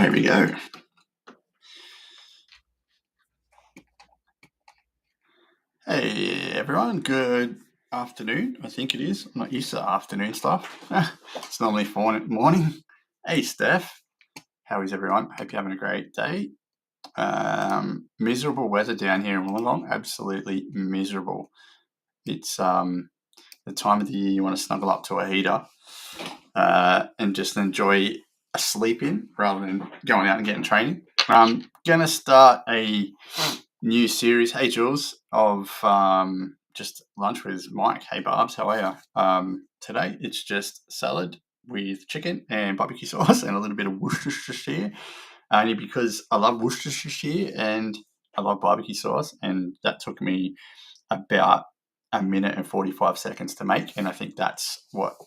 Here we go. Hey everyone, good afternoon. I think it is. I'm not used to afternoon stuff. It's normally morning. Hey Steph, how is everyone? Hope you're having a great day. Miserable weather down here in Wollongong. Absolutely miserable. It's the time of the year you want to snuggle up to a heater and just enjoy a sleep in rather than going out and getting training. I'm gonna start a new series, hey Jules, of just lunch with Mike. Hey Barbs, how are you? Today it's just salad with chicken and barbecue sauce and a little bit of Worcestershire, only because I love Worcestershire and I love barbecue sauce, and that took me about a minute and 45 seconds to make, and I think that's what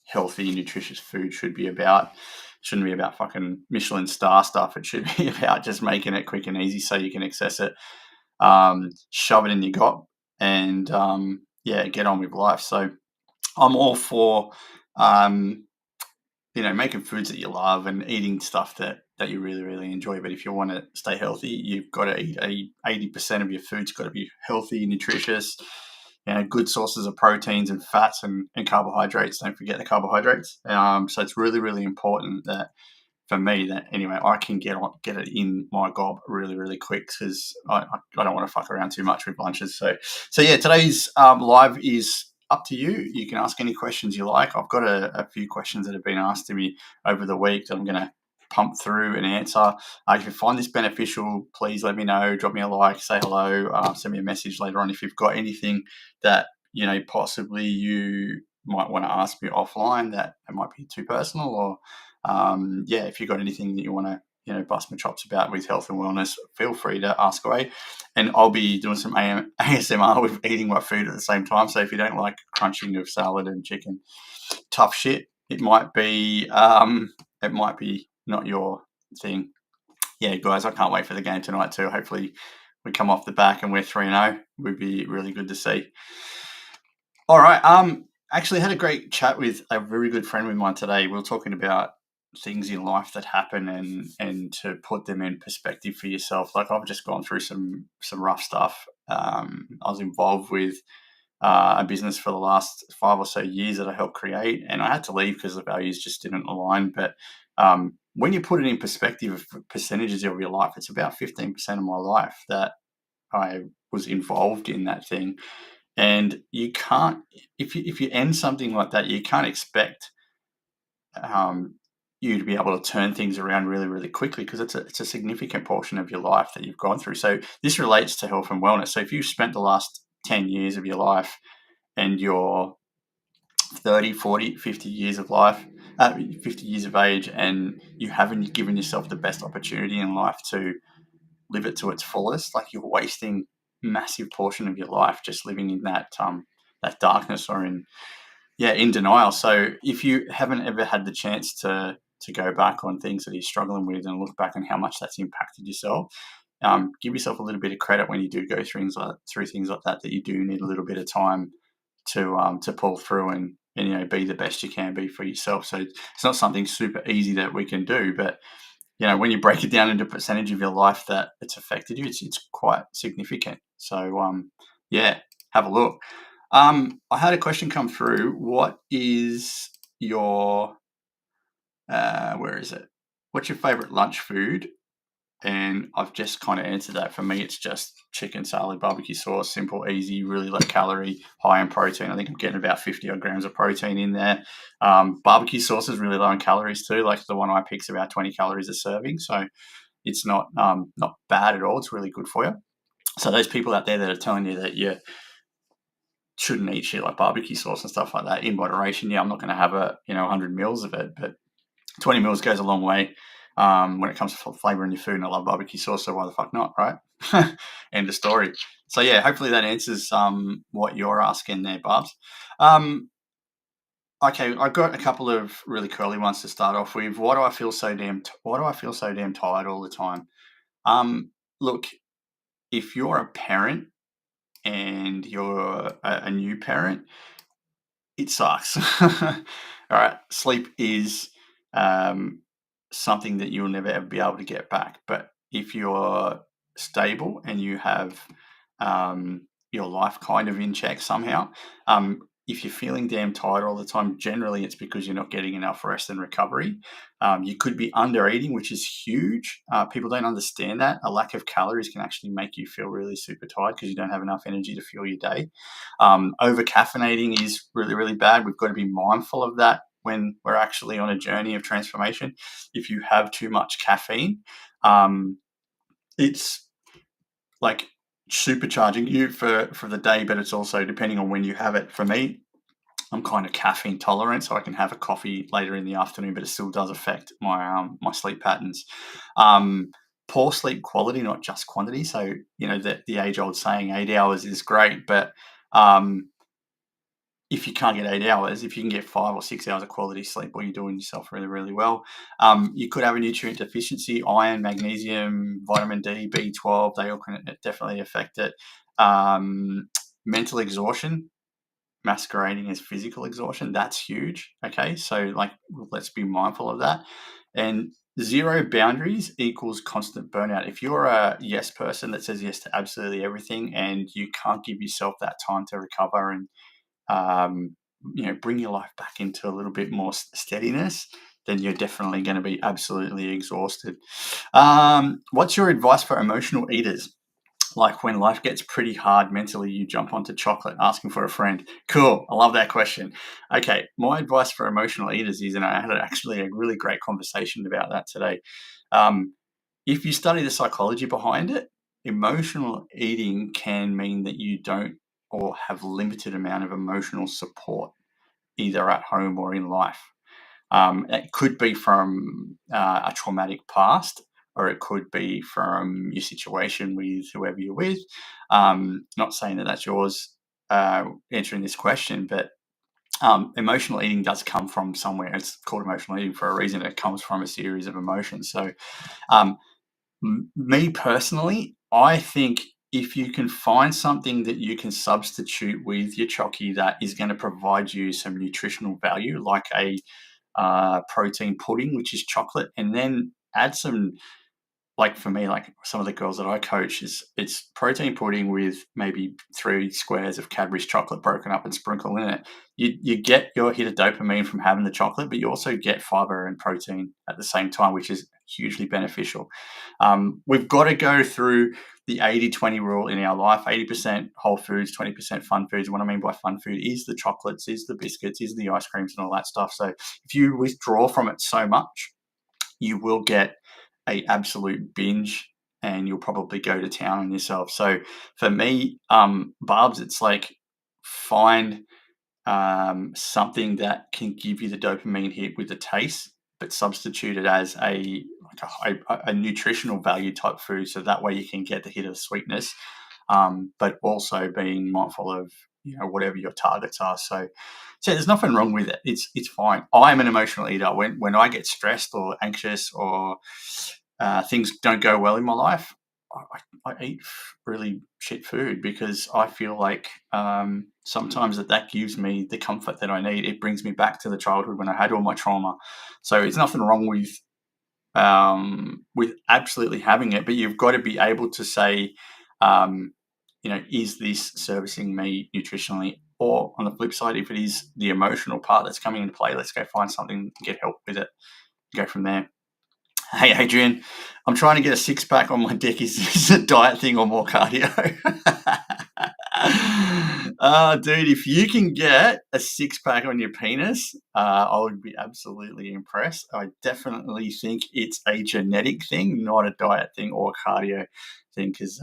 healthy, nutritious food should be about. It shouldn't be about fucking Michelin star stuff. It should be about just making it quick and easy so you can access it, shove it in your gob, and get on with life. So I'm all for making foods that you love and eating stuff that you really really enjoy. But if you want to stay healthy, you've got to eat 80% of your food's got to be healthy, nutritious, good sources of proteins and fats and carbohydrates. Don't forget the carbohydrates. So it's really really important that for me that anyway I can get it in my gob really really quick, because I don't want to fuck around too much with lunches. So yeah, today's live is up to you. You can ask any questions you like. I've got a few questions that have been asked to me over the week that I'm going to pump through and answer. If you find this beneficial, please let me know. Drop me a like, say hello, send me a message later on if you've got anything that possibly you might want to ask me offline that it might be too personal, or if you've got anything that you want to bust my chops about with health and wellness, feel free to ask away, and I'll be doing some ASMR with eating my food at the same time. So if you don't like crunching of salad and chicken, tough shit, it might be not your thing. Yeah, guys, I can't wait for the game tonight too. Hopefully we come off the back and we're 3-0. Would be really good to see. All right. Actually had a great chat with a very good friend of mine today. We were talking about things in life that happen and to put them in perspective for yourself. Like, I've just gone through some rough stuff. I was involved with a business for the last 5 or so years that I helped create, and I had to leave because the values just didn't align. But when you put it in perspective of percentages of your life, it's about 15% of my life that I was involved in that thing. And you can't, if you end something like that, you can't expect you to be able to turn things around really, really quickly, because it's a significant portion of your life that you've gone through. So this relates to health and wellness. So if you've spent the last 10 years of your life and you're 30, 40, 50 years of life, 50 years of age, and you haven't given yourself the best opportunity in life to live it to its fullest, like, you're wasting massive portion of your life just living in that darkness, or in denial. So if you haven't ever had the chance to go back on things that you're struggling with and look back on how much that's impacted yourself, give yourself a little bit of credit when you do go through things like that you do need a little bit of time to pull through and be the best you can be for yourself. So it's not something super easy that we can do, but when you break it down into percentage of your life that it's affected you, it's quite significant. So have a look. I had a question come through. What is your where is it? What's your favorite lunch food? And I've just kind of answered that. For me, it's just chicken salad, barbecue sauce, simple, easy, really low calorie, high in protein. I think I'm getting about 50 odd grams of protein in there. Barbecue sauce is really low in calories too. Like, the one I pick's about 20 calories a serving. So it's not bad at all. It's really good for you. So those people out there that are telling you that you shouldn't eat shit like barbecue sauce and stuff like that, in moderation. I'm not going to have 100 mils of it, but 20 mils goes a long way when it comes to flavouring your food. And I love barbecue sauce, so why the fuck not, right? End of story. So yeah, hopefully that answers what you're asking there, Barbs. Okay, I've got a couple of really curly ones to start off with. Why do I feel so damn tired all the time? Look, if you're a parent and you're a new parent, it sucks. All right, sleep is something that you'll never ever be able to get back. But if you're stable and you have your life kind of in check somehow, if you're feeling damn tired all the time, generally it's because you're not getting enough rest and recovery. You could be under eating, which is huge. People don't understand that. A lack of calories can actually make you feel really super tired because you don't have enough energy to fuel your day. Over caffeinating is really, really bad. We've got to be mindful of that when we're actually on a journey of transformation. If you have too much caffeine, it's like supercharging you for the day, but it's also depending on when you have it. For me, I'm kind of caffeine tolerant, so I can have a coffee later in the afternoon, but it still does affect my sleep patterns. Poor sleep quality, not just quantity. So the age old saying, 8 hours is great, but if you can't get 8 hours, if you can get 5 or 6 hours of quality sleep, well, you're doing yourself really, really well. You could have a nutrient deficiency, iron, magnesium, vitamin D, B12, they all can definitely affect it. Mental exhaustion, masquerading as physical exhaustion, that's huge. Okay, so let's be mindful of that. And zero boundaries equals constant burnout. If you're a yes person that says yes to absolutely everything and you can't give yourself that time to recover and bring your life back into a little bit more steadiness, then you're definitely going to be absolutely exhausted. What's your advice for emotional eaters? Like when life gets pretty hard mentally, you jump onto chocolate asking for a friend. Cool. I love that question. Okay. My advice for emotional eaters is, and I had actually a really great conversation about that today. If you study the psychology behind it, emotional eating can mean that you don't or have limited amount of emotional support, either at home or in life. It could be from a traumatic past, or it could be from your situation with whoever you're with. Not saying that that's yours answering this question, but emotional eating does come from somewhere. It's called emotional eating for a reason. It comes from a series of emotions. So me personally, I think if you can find something that you can substitute with your chocky that is going to provide you some nutritional value, like a protein pudding, which is chocolate, and then add some, like for me, like some of the girls that I coach, it's protein pudding with maybe 3 squares of Cadbury's chocolate broken up and sprinkled in it. You get your hit of dopamine from having the chocolate, but you also get fiber and protein at the same time, which is hugely beneficial. We've got to go through the 80-20 rule in our life. 80% whole foods, 20% fun foods. What I mean by fun food is the chocolates, is the biscuits, is the ice creams and all that stuff. So if you withdraw from it so much, you will get a absolute binge and you'll probably go to town on yourself. So for me, Barbs, it's like find something that can give you the dopamine hit with the taste, but substitute it as a nutritional value type food. So that way you can get the hit of sweetness, but also being mindful of whatever your targets are. So there's nothing wrong with it. It's fine. I'm an emotional eater. When I get stressed or anxious or things don't go well in my life, I eat really shit food because I feel like sometimes that gives me the comfort that I need. It brings me back to the childhood when I had all my trauma. So it's nothing wrong with absolutely having it, but you've got to be able to say, is this servicing me nutritionally? Or on the flip side, if it is the emotional part that's coming into play, let's go find something and get help with it. Go from there. Hey, Adrian, I'm trying to get a six-pack on my dick. Is this a diet thing or more cardio? Dude, if you can get a six-pack on your penis, I would be absolutely impressed. I definitely think it's a genetic thing, not a diet thing or a cardio thing, because,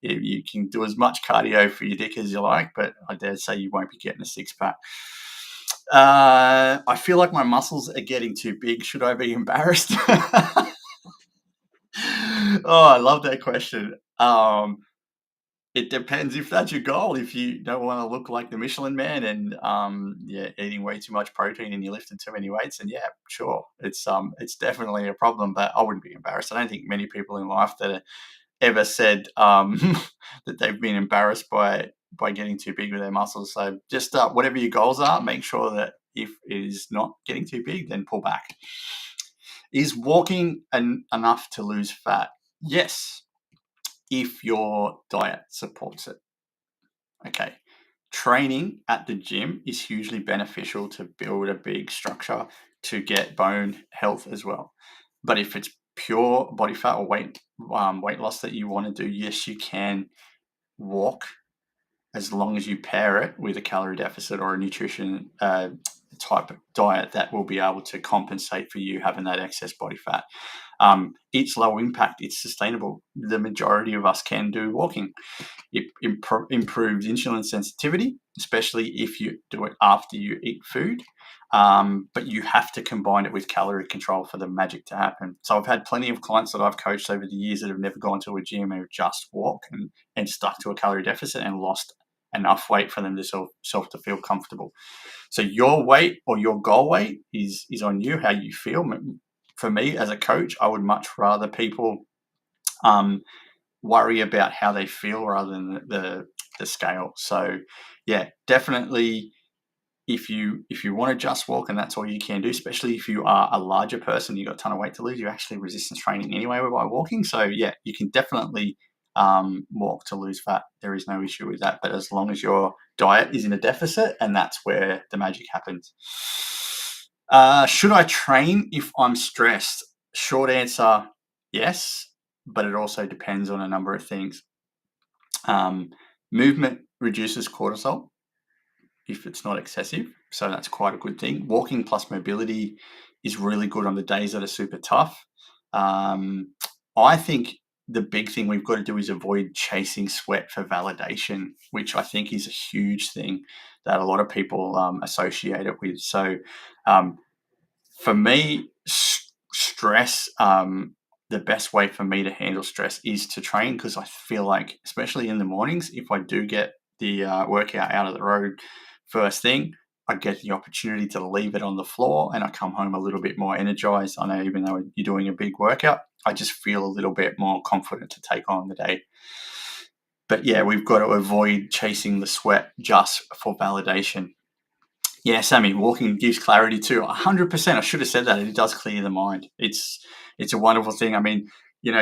you can do as much cardio for your dick as you like, but I dare say you won't be getting a six-pack. I feel like my muscles are getting too big. Should I be embarrassed? I love that question. It depends if that's your goal. If you don't want to look like the Michelin Man and eating way too much protein and you're lifting too many weights, and sure, it's definitely a problem. But I wouldn't be embarrassed. I don't think many people in life that have ever said that they've been embarrassed by getting too big with their muscles. So just whatever your goals are, make sure that if it is not getting too big, then pull back. Is walking enough to lose fat? Yes, if your diet supports it. Okay. Training at the gym is hugely beneficial to build a big structure to get bone health as well. But if it's pure body fat or weight loss that you want to do, yes, you can walk as long as you pair it with a calorie deficit or a nutrition type of diet that will be able to compensate for you having that excess body fat. It's low impact, it's sustainable. The majority of us can do walking. It improves insulin sensitivity, especially if you do it after you eat food. But you have to combine it with calorie control for the magic to happen. So I've had plenty of clients that I've coached over the years that have never gone to a gym and just walk and stuck to a calorie deficit and lost enough weight for them to self to feel comfortable. So your weight or your goal weight is on you, how you feel. For me as a coach, I would much rather people worry about how they feel rather than the scale. So yeah, definitely if you want to just walk and that's all you can do, especially if you are a larger person, you've got a ton of weight to lose, you're actually resistance training anyway by walking. So yeah, you can definitely walk to lose fat. There is no issue with that. But as long as your diet is in a deficit, and that's where the magic happens. Should I train if I'm stressed? Short answer, yes, but it also depends on a number of things. Movement reduces cortisol if it's not excessive, so that's quite a good thing. Walking plus mobility is really good on the days that are super tough. I think the big thing we've got to do is avoid chasing sweat for validation, which I think is a huge thing that a lot of people associate it with. So for me, stress, the best way for me to handle stress is to train, because I feel like, especially in the mornings, if I do get the workout out of the road first thing, I get the opportunity to leave it on the floor and I come home a little bit more energized. I know even though you're doing a big workout, I just feel a little bit more confident to take on the day. But yeah, we've got to avoid chasing the sweat just for validation. Yeah, Sammy, walking gives clarity too. 100%. I should have said that. It does clear the mind. It's a wonderful thing. I mean,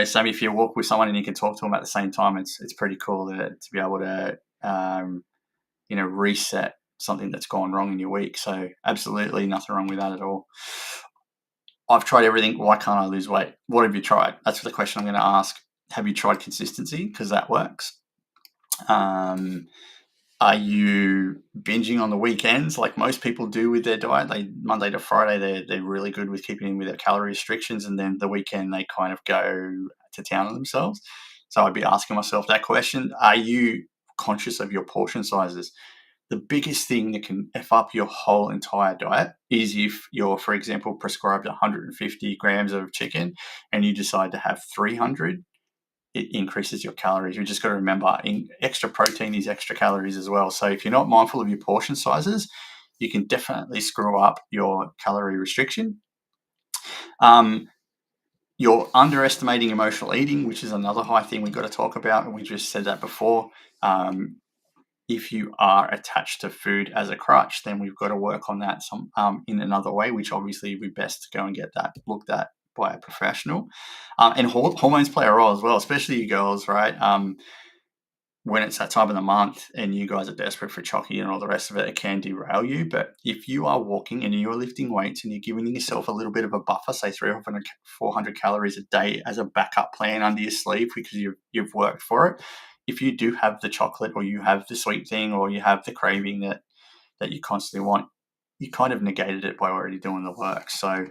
Sammy, if you walk with someone and you can talk to them at the same time, it's pretty cool to be able to reset something that's gone wrong in your week. So absolutely nothing wrong with that at all. I've tried everything. Why can't I lose weight? What have you tried? That's the question I'm going to ask. Have you tried consistency? Because that works. Are you binging on the weekends like most people do with their diet? Monday to Friday, they're really good with keeping in with their calorie restrictions, and then the weekend they kind of go to town on themselves. So I'd be asking myself that question. Are you conscious of your portion sizes? The biggest thing that can F up your whole entire diet is if you're, for example, prescribed 150 grams of chicken and you decide to have 300. It increases your calories. You just got to remember, extra protein is extra calories as well. So if you're not mindful of your portion sizes, you can definitely screw up your calorie restriction. You're underestimating emotional eating, which is another high thing we've got to talk about. And we just said that before. If you are attached to food as a crutch, then we've got to work on that in another way, which obviously we best go and get that looked at by a professional. And hormones play a role as well, especially you girls, right? When it's that time of the month and you guys are desperate for chocky and all the rest of it, it can derail you. But if you are walking and you're lifting weights and you're giving yourself a little bit of a buffer, say 300, 400 calories a day as a backup plan under your sleeve because you've worked for it, if you do have the chocolate or you have the sweet thing or you have the craving that you constantly want, you kind of negated it by already doing the work. So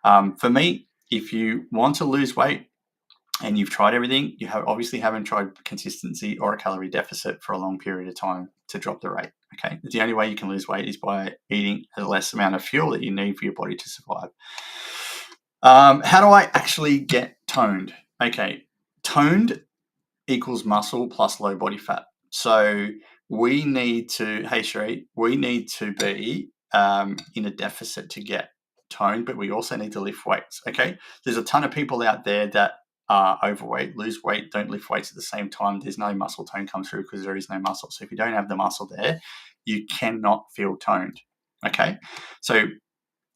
for me, if you want to lose weight, and you've tried everything, you obviously haven't tried consistency or a calorie deficit for a long period of time to drop the rate. Okay, the only way you can lose weight is by eating a less amount of fuel that you need for your body to survive. How do I actually get toned? Okay, toned equals muscle plus low body fat. So we need to, hey Sheree, we need to be in a deficit to get toned, but we also need to lift weights. Okay, there's a ton of people out there that are overweight, lose weight, don't lift weights at the same time. There's no muscle tone comes through because there is no muscle. So if you don't have the muscle there, you cannot feel toned. Okay, so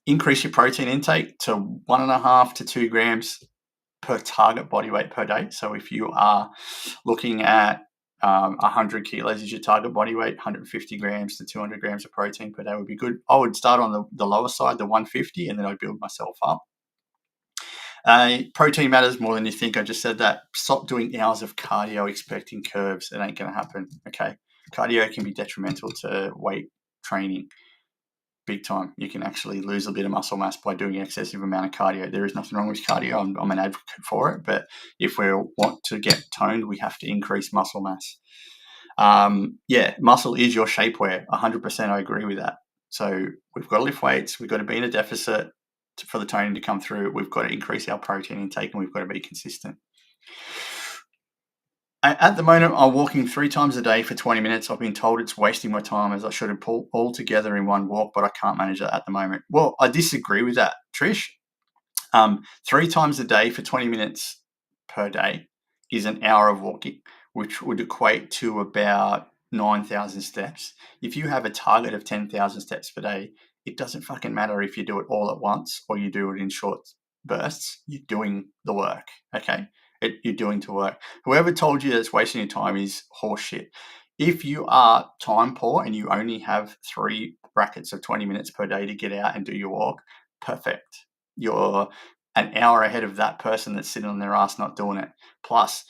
increase your protein intake to 1.5 to 2 grams per target body weight per day. So if you are looking at 100 kilos is your target body weight, 150 grams to 200 grams of protein per day would be good. I would start on the lower side, the 150, and then I'd build myself up. Protein matters more than you think. I just said that. Stop doing hours of cardio expecting curves. It ain't going to happen. Okay. Cardio can be detrimental to weight training. Big time. You can actually lose a bit of muscle mass by doing excessive amount of cardio. There is nothing wrong with cardio. I'm an advocate for it. But if we want to get toned, we have to increase muscle mass. Muscle is your shapewear. 100% I agree with that. So we've got to lift weights. We've got to be in a deficit for the toning to come through. We've got to increase our protein intake and we've got to be consistent. At the moment, I'm walking 3 times a day for 20 minutes. I've been told it's wasting my time as I should have pulled all together in one walk, but I can't manage that at the moment. Well, I disagree with that, Trish. 3 times a day for 20 minutes per day is an hour of walking, which would equate to about 9,000 steps. If you have a target of 10,000 steps per day, it doesn't fucking matter if you do it all at once or you do it in short bursts. You're doing the work, okay? You're doing to work. Whoever told you that it's wasting your time is horseshit. If you are time poor and you only have 3 brackets of 20 minutes per day to get out and do your walk, perfect. You're an hour ahead of that person that's sitting on their ass not doing it. Plus,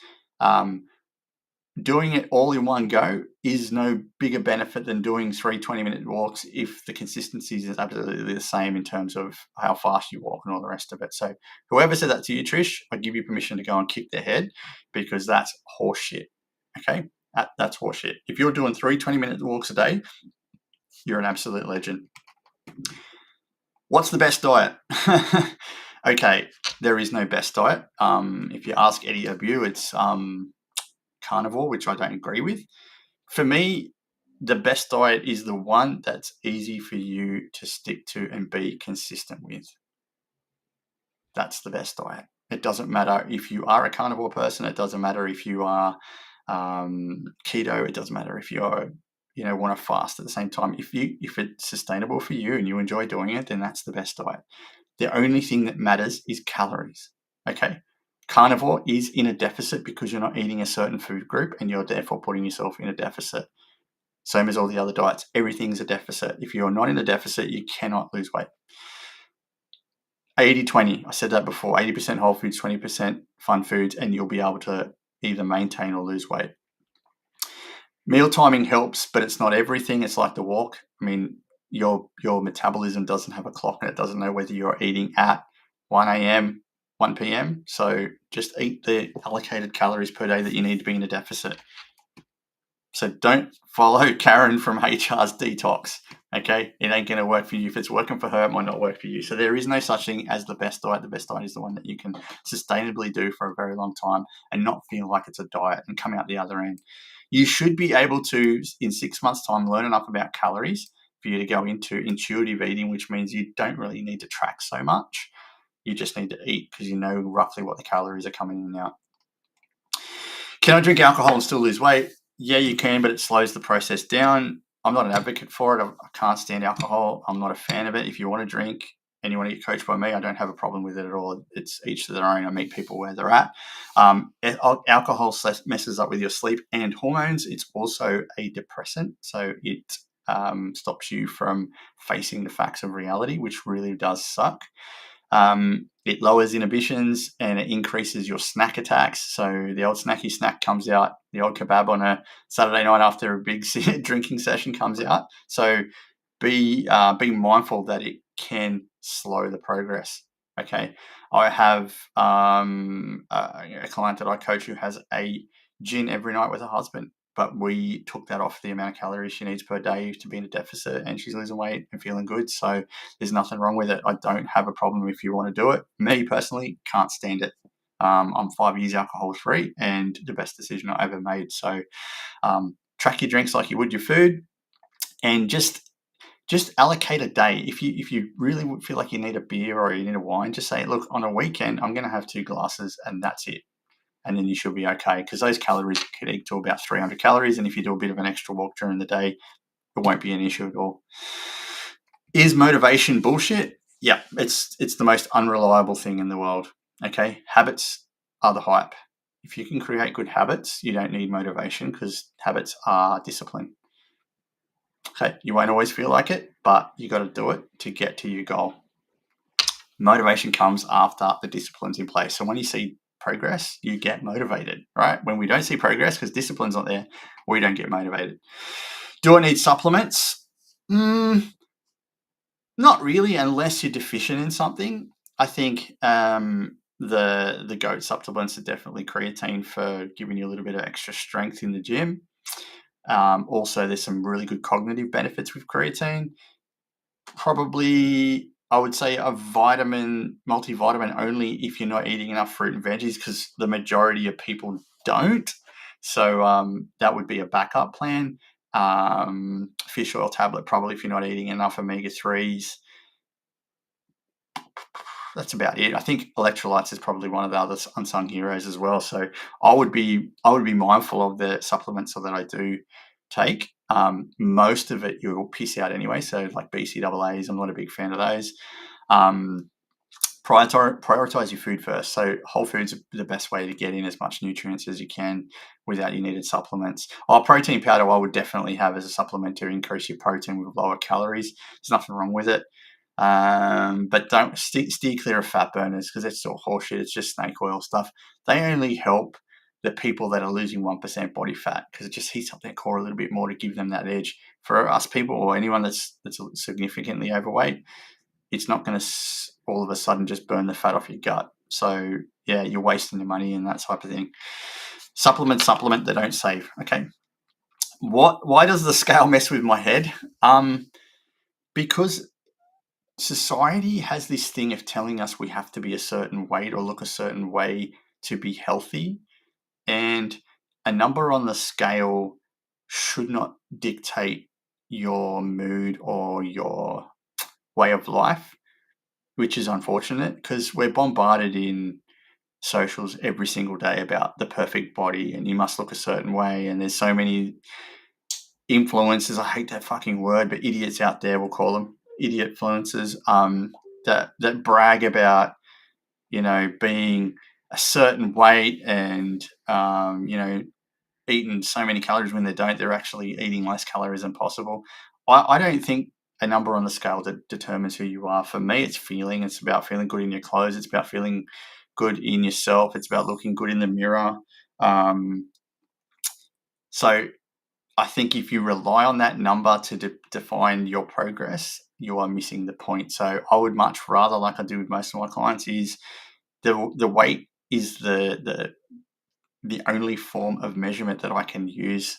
doing it all in one go is no bigger benefit than doing 3 20-minute walks if the consistency is absolutely the same in terms of how fast you walk and all the rest of it. So whoever said that to you, Trish, I give you permission to go and kick their head because that's horseshit. Okay? That's horseshit. If you're doing 3 20-minute walks a day, you're an absolute legend. What's the best diet? Okay, there is no best diet. If you ask Eddie Abu, it's carnivore, which I don't agree with. For me, the best diet is the one that's easy for you to stick to and be consistent with. That's the best diet. It doesn't matter if you are a carnivore person. It doesn't matter if you are keto. It doesn't matter if you're want to fast at the same time. If it's sustainable for you and you enjoy doing it, then that's the best diet. The only thing that matters is calories. Okay. Carnivore is in a deficit because you're not eating a certain food group and you're therefore putting yourself in a deficit. Same as all the other diets. Everything's a deficit. If you're not in a deficit, you cannot lose weight. 80-20. I said that before. 80% whole foods, 20% fun foods, and you'll be able to either maintain or lose weight. Meal timing helps, but it's not everything. It's like the walk. I mean, your metabolism doesn't have a clock and it doesn't know whether you're eating at 1 a.m., 1 p.m. So just eat the allocated calories per day that you need to be in a deficit. So don't follow Karen from HR's detox, okay? It ain't going to work for you. If it's working for her, it might not work for you. So there is no such thing as the best diet. The best diet is the one that you can sustainably do for a very long time and not feel like it's a diet and come out the other end. You should be able to, in 6 months' time, learn enough about calories for you to go into intuitive eating, which means you don't really need to track so much. You just need to eat because you know roughly what the calories are coming in and out. Can I drink alcohol and still lose weight? Yeah, you can, but it slows the process down. I'm not an advocate for it. I can't stand alcohol. I'm not a fan of it. If you want to drink and you want to get coached by me, I don't have a problem with it at all. It's each to their own. I meet people where they're at. Alcohol messes up with your sleep and hormones. It's also a depressant, so it stops you from facing the facts of reality, which really does suck. It lowers inhibitions and it increases your snack attacks. So the old snacky snack comes out, the old kebab on a Saturday night after a big drinking session comes out. So be mindful that it can slow the progress. Okay. I have a client that I coach who has a gin every night with her husband, but we took that off the amount of calories she needs per day to be in a deficit, and she's losing weight and feeling good. So there's nothing wrong with it. I don't have a problem if you want to do it. Me personally, can't stand it. I'm 5 years alcohol free and the best decision I ever made. So track your drinks like you would your food, and just allocate a day. If you really feel like you need a beer or you need a wine, just say, look, on a weekend, I'm going to have 2 glasses and that's it. And then you should be okay, because those calories can equal about 300 calories. And if you do a bit of an extra walk during the day, it won't be an issue at all. Is motivation bullshit? Yeah, it's the most unreliable thing in the world. Okay, habits are the hype. If you can create good habits, you don't need motivation because habits are discipline. Okay, you won't always feel like it, but you got to do it to get to your goal. Motivation comes after the discipline's in place. So when you see progress, you get motivated, right? When we don't see progress because discipline's not there, we don't get motivated. Do I need supplements? Not really, unless you're deficient in something. I think the goat supplements are definitely creatine for giving you a little bit of extra strength in the gym. Also, there's some really good cognitive benefits with creatine. Probably, I would say a multivitamin only if you're not eating enough fruit and veggies, because the majority of people don't. So that would be a backup plan. Fish oil tablet, probably if you're not eating enough omega 3s. That's about it. I think electrolytes is probably one of the other unsung heroes as well. So I would be mindful of the supplements that I do take. Most of it you'll piss out anyway. So like BCAAs, I'm not a big fan of those. Um, prioritize your food first. So whole foods are the best way to get in as much nutrients as you can without your needed supplements. Protein powder I would definitely have as a supplement to increase your protein with lower calories. There's nothing wrong with it. But don't steer clear of fat burners because it's all horseshit. It's just snake oil stuff. They only help the people that are losing 1% body fat because it just heats up their core a little bit more to give them that edge. For us people or anyone that's significantly overweight, it's not going to all of a sudden just burn the fat off your gut. So yeah, you're wasting your money and that type of thing. Supplement, they don't save. Okay. Why does the scale mess with my head? Because society has this thing of telling us we have to be a certain weight or look a certain way to be healthy. And a number on the scale should not dictate your mood or your way of life, which is unfortunate because we're bombarded in socials every single day about the perfect body and you must look a certain way. And there's so many influencers, I hate that fucking word, but idiots out there, we'll call them idiot influencers, that brag about, being a certain weight and, eating so many calories when they don't. They're actually eating less calories than possible. I don't think a number on the scale that determines who you are. For me, it's feeling. It's about feeling good in your clothes. It's about feeling good in yourself. It's about looking good in the mirror. So I think if you rely on that number to define your progress, you are missing the point. So I would much rather, like I do with most of my clients, is the weight is the only form of measurement that I can use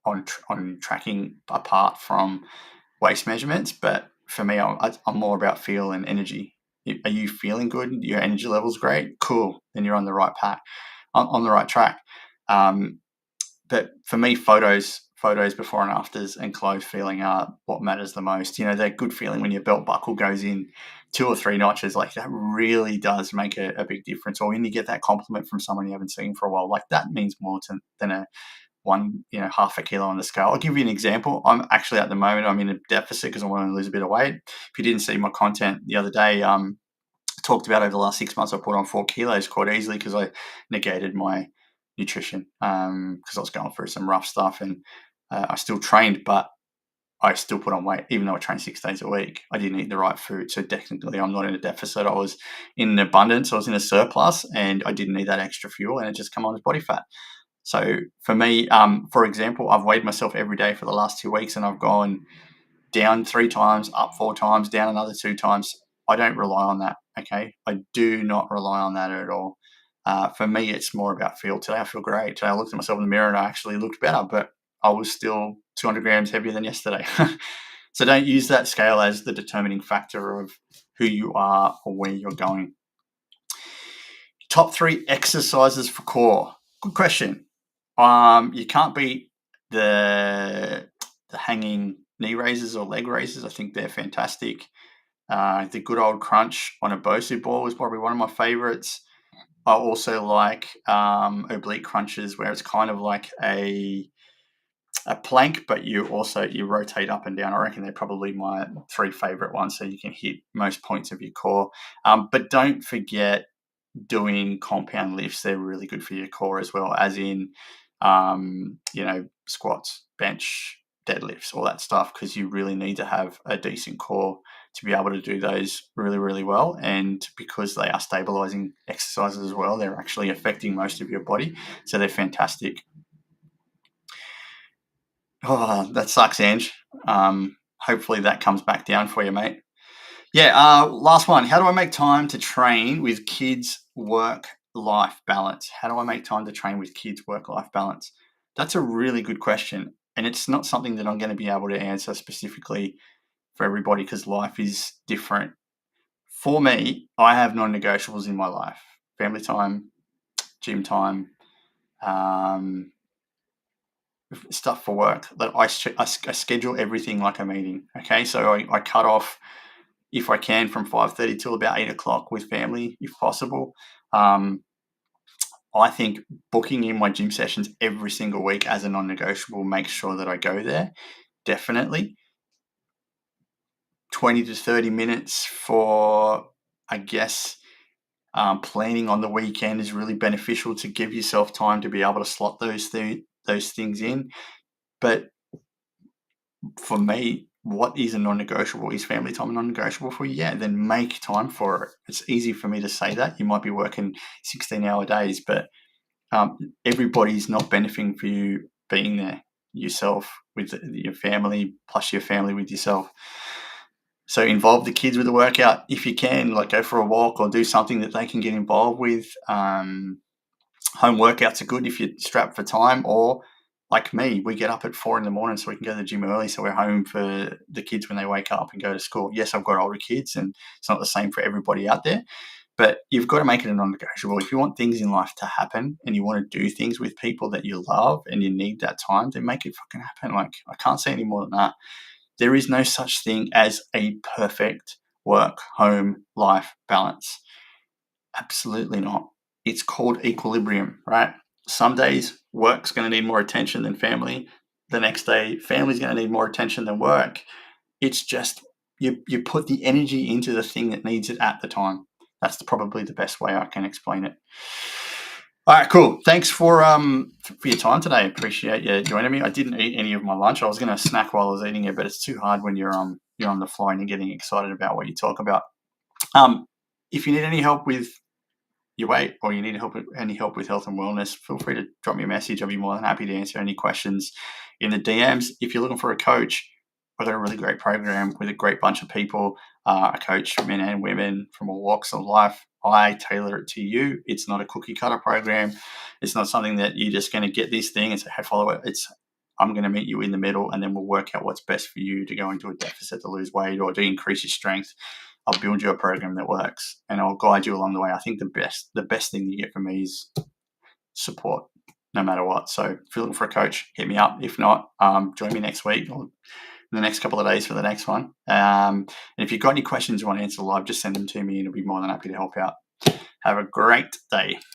on tracking apart from waist measurements. But for me, I'm more about feel and energy. Are you feeling good? Your energy level's great. Cool. Then you're on the right path, on the right track. But for me, photos before and afters and clothes feeling are what matters the most. That good feeling when your belt buckle goes in 2 or 3 notches, like that really does make a big difference. Or when you get that compliment from someone you haven't seen for a while, like that means more than a one, half a kilo on the scale. I'll give you an example. I'm actually at the moment, I'm in a deficit because I want to lose a bit of weight. If you didn't see my content the other day, talked about over the last 6 months, I put on 4 kilos quite easily because I negated my nutrition because I was going through some rough stuff and I still trained, but I still put on weight, even though I trained 6 days a week. I didn't eat the right food. So technically I'm not in a deficit. I was in an abundance. I was in a surplus and I didn't need that extra fuel and it just come on as body fat. So for me, for example, I've weighed myself every day for the last 2 weeks and I've gone down 3 times, up 4 times, down another 2 times. I don't rely on that. Okay. I do not rely on that at all. For me, it's more about feel. Today I feel great. Today I looked at myself in the mirror and I actually looked better, but I was still 200 grams heavier than yesterday. So don't use that scale as the determining factor of who you are or where you're going. Top 3 exercises for core. Good question. You can't beat the hanging knee raises or leg raises. I think they're fantastic. The good old crunch on a BOSU ball is probably one of my favorites. I also like oblique crunches where it's kind of like a a plank, but you rotate up and down. I reckon they're probably my 3 favorite ones, so you can hit most points of your core. But don't forget doing compound lifts. They're really good for your core as well, as in, squats, bench, deadlifts, all that stuff, because you really need to have a decent core to be able to do those really, really well. And because they are stabilizing exercises as well, they're actually affecting most of your body. So they're fantastic. Oh, that sucks, Ange. Hopefully that comes back down for you, mate. Yeah, last one. How do I make time to train with kids' work-life balance? How do I make time to train with kids' work-life balance? That's a really good question. And it's not something that I'm going to be able to answer specifically for everybody because life is different. For me, I have non-negotiables in my life. Family time, gym time, um, stuff for work. That I schedule everything like a meeting. Okay, so I cut off, if I can, from 5:30 till about 8 o'clock with family, if possible. I think booking in my gym sessions every single week as a non-negotiable makes sure that I go there. Definitely 20 to 30 minutes for, I guess, planning on the weekend is really beneficial to give yourself time to be able to slot those things in. But for me, what is a non-negotiable? Is family time a non-negotiable for you? Yeah, then make time for it. It's easy for me to say that. You might be working 16-hour days, but everybody's not benefiting for you being there yourself with your family, plus your family with yourself. So involve the kids with the workout if you can, like go for a walk or do something that they can get involved with. Home workouts are good if you're strapped for time, or like me, we get up at 4 a.m. so we can go to the gym early, so we're home for the kids when they wake up and go to school. Yes, I've got older kids, and it's not the same for everybody out there, but you've got to make it a non-negotiable. If you want things in life to happen and you want to do things with people that you love and you need that time, then make it fucking happen. Like, I can't say any more than that. There is no such thing as a perfect work-home life balance. Absolutely not. It's called equilibrium, right? Some days work's going to need more attention than family. The next day, family's going to need more attention than work. It's just you put the energy into the thing that needs it at the time. That's probably the best way I can explain it. All right, cool. Thanks for your time today. Appreciate you joining me. I didn't eat any of my lunch. I was going to snack while I was eating it, but it's too hard when you're on the fly and you're getting excited about what you talk about. If you need any help with your weight or you need any help with health and wellness, feel free to drop me a message. I'll be more than happy to answer any questions in the DMs. If you're looking for a coach, I've got a really great program with a great bunch of people. I coach men and women from all walks of life. I tailor it to you. It's not a cookie cutter program. It's not something that you're just going to get this thing and say, hey, follow it. I'm going to meet you in the middle, and then we'll work out what's best for you to go into a deficit to lose weight or to increase your strength. I'll build you a program that works, and I'll guide you along the way. I think the best thing you get from me is support, no matter what. So if you're looking for a coach, hit me up. If not, join me next week or the next couple of days for the next one. And if you've got any questions you want to answer live, just send them to me and I'll be more than happy to help out. Have a great day.